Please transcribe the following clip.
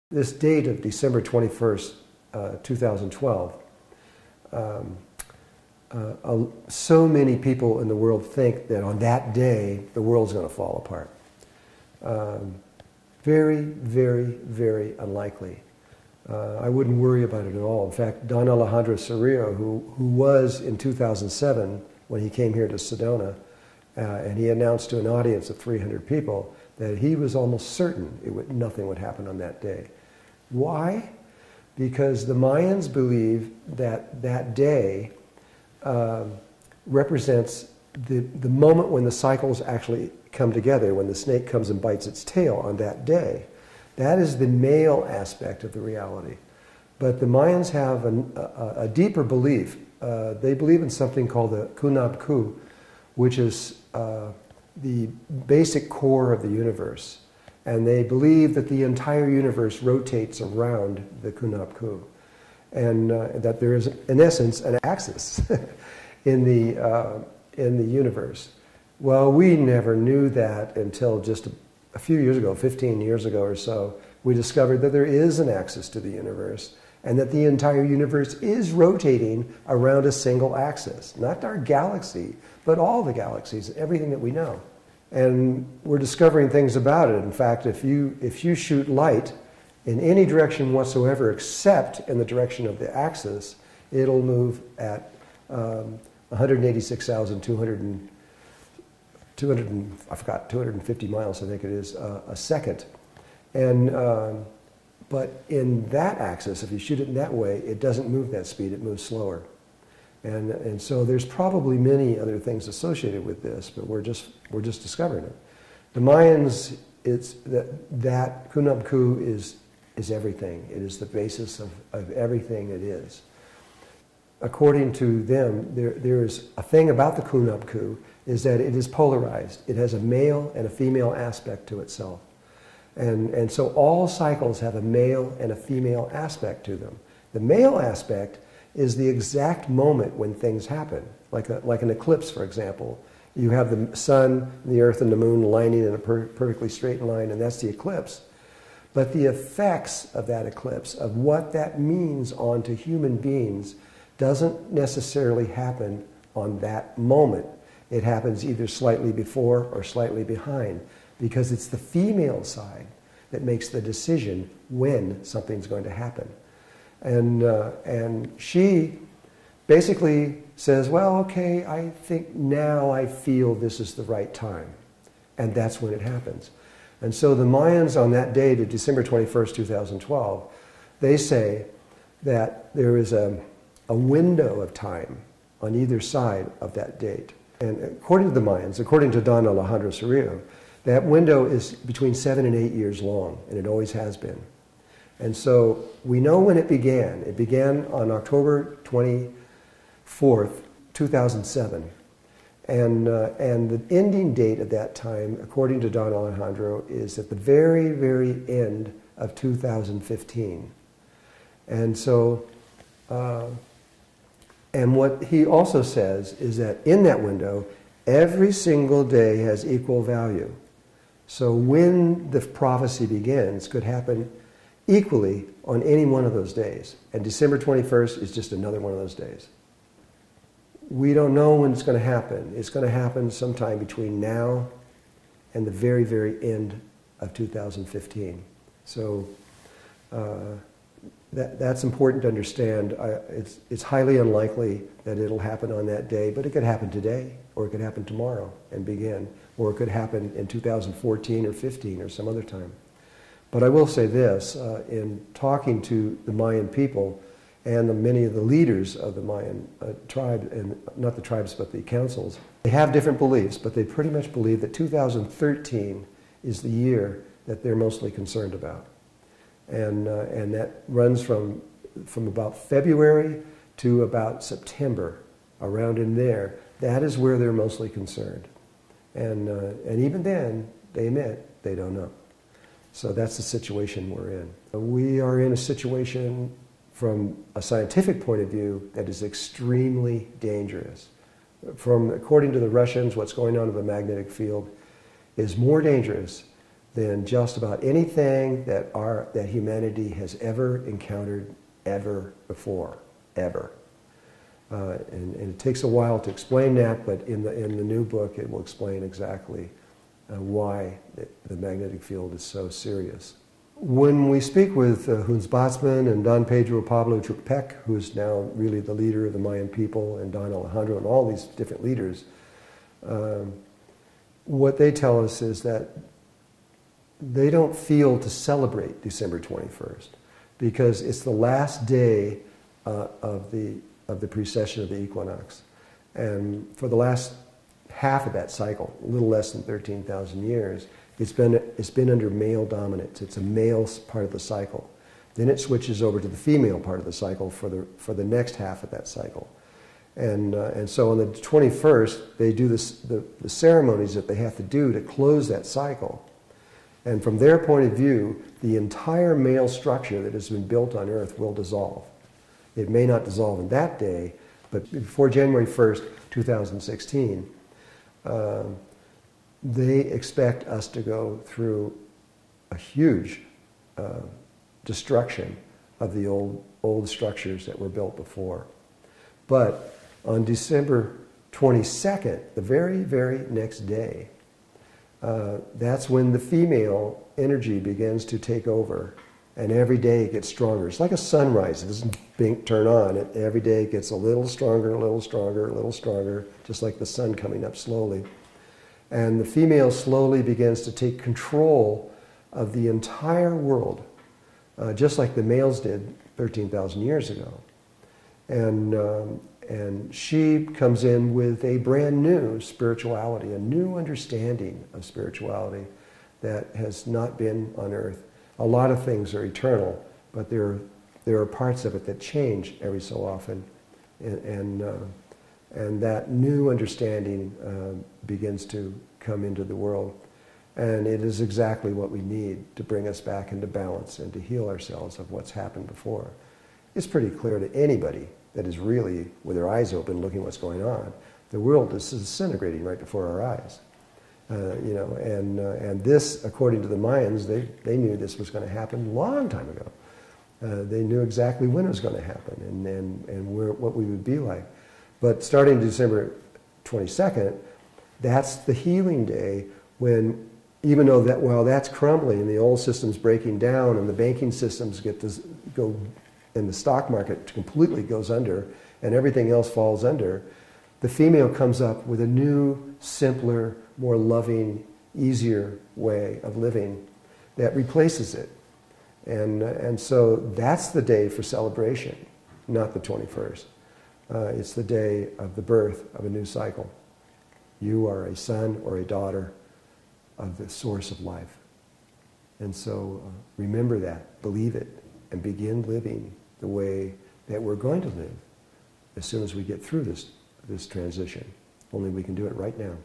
This date of December 21st, 2012, so many people in the world think that on that day the world's going to fall apart. Very, very, very unlikely. I wouldn't worry about it at all. In fact, Don Alejandro Cerrillo, who was in 2007 when he came here to Sedona, and he announced to an audience of 300 people that he was almost certain nothing would happen on that day. Why? Because the Mayans believe that that day represents the moment when the cycles actually come together, when the snake comes and bites its tail on that day. That is the male aspect of the reality. But the Mayans have a deeper belief. They believe in something called the Kunabku, which is the basic core of the universe. And they believe that the entire universe rotates around the Kunabku. And that there is, in essence, an axis in the universe. Well, we never knew that until just a few years ago, 15 years ago or so. We discovered that there is an axis to the universe and that the entire universe is rotating around a single axis. Not our galaxy, but all the galaxies, everything that we know. And we're discovering things about it. In fact, if you shoot light in any direction whatsoever except in the direction of the axis, it'll move at 250 miles, I think it is, a second. And, but in that axis, if you shoot it in that way, it doesn't move that speed, it moves slower. And so there's probably many other things associated with this, but we're just discovering it. The Mayans, it's that Kunabku is everything. It is the basis of everything it is. According to them, there is a thing about the Kunabku is that it is polarized. It has a male and a female aspect to itself. And so all cycles have a male and a female aspect to them. The male aspect is the exact moment when things happen. Like an eclipse, for example. You have the sun, the earth, and the moon aligning in a perfectly straight line, and that's the eclipse. But the effects of that eclipse, of what that means onto human beings, doesn't necessarily happen on that moment. It happens either slightly before or slightly behind, because it's the female side that makes the decision when something's going to happen. And she basically says, well, okay, I think now I feel this is the right time. And that's when it happens. And so the Mayans on that day, to December 21st, 2012, they say that there is a window of time on either side of that date. And according to the Mayans, according to Don Alejandro Cerrillo, that window is between 7 and 8 years long, and it always has been. And so we know when it began. It began on October 24th, 2007. And the ending date at that time, according to Don Alejandro, is at the very, very end of 2015. And so, and what he also says is that in that window, every single day has equal value. So when the prophecy begins, could happen equally on any one of those days. And December 21st is just another one of those days. We don't know when it's going to happen. It's going to happen sometime between now and the very, very end of 2015. So that's important to understand. It's highly unlikely that it'll happen on that day, but it could happen today, or it could happen tomorrow and begin, or it could happen in 2014 or 15 or some other time. But I will say this, in talking to the Mayan people and many of the leaders of the Mayan tribe, and not the tribes but the councils, they have different beliefs, but they pretty much believe that 2013 is the year that they're mostly concerned about. And that runs from about February to about September, around in there. That is where they're mostly concerned. And even then, they admit they don't know. So that's the situation we're in. We are in a situation from a scientific point of view that is extremely dangerous. According to the Russians, what's going on in the magnetic field is more dangerous than just about anything that humanity has ever encountered ever before, ever. And it takes a while to explain that, but in the new book it will explain exactly why the magnetic field is so serious. When we speak with Hans Botsman and Don Pedro Pablo Trucpec, who's now really the leader of the Mayan people, and Don Alejandro and all these different leaders, what they tell us is that they don't feel to celebrate December 21st because it's the last day of the precession of the equinox. And for the last half of that cycle, a little less than 13,000 years, it's been under male dominance. It's a male part of the cycle. Then it switches over to the female part of the cycle for the next half of that cycle. And so on the 21st, they do the ceremonies that they have to do to close that cycle. And from their point of view, the entire male structure that has been built on Earth will dissolve. It may not dissolve in that day, but before January 1st, 2016, they expect us to go through a huge destruction of the old structures that were built before. But on December 22nd, the very, very next day, that's when the female energy begins to take over, and every day it gets stronger. It's like a sunrise. It doesn't turn on. Every day it gets a little stronger, a little stronger, a little stronger, just like the sun coming up slowly. And the female slowly begins to take control of the entire world, just like the males did 13,000 years ago. And she comes in with a brand new spirituality, a new understanding of spirituality that has not been on Earth. A lot of things are eternal, but there are parts of it that change every so often. And that new understanding begins to come into the world. And it is exactly what we need to bring us back into balance and to heal ourselves of what's happened before. It's pretty clear to anybody that is really, with their eyes open, looking what's going on. The world is disintegrating right before our eyes. And this, according to the Mayans, they knew this was going to happen a long time ago. They knew exactly when it was going to happen and what we would be like. But starting December 22nd, that's the healing day when, even though that while that's crumbling and the old system's breaking down and the banking systems get to go, and the stock market completely goes under and everything else falls under, the female comes up with a new, simpler, more loving, easier way of living that replaces it. And so that's the day for celebration, not the 21st. It's the day of the birth of a new cycle. You are a son or a daughter of the source of life. And so remember that, believe it, and begin living the way that we're going to live as soon as we get through this transition. Only we can do it right now.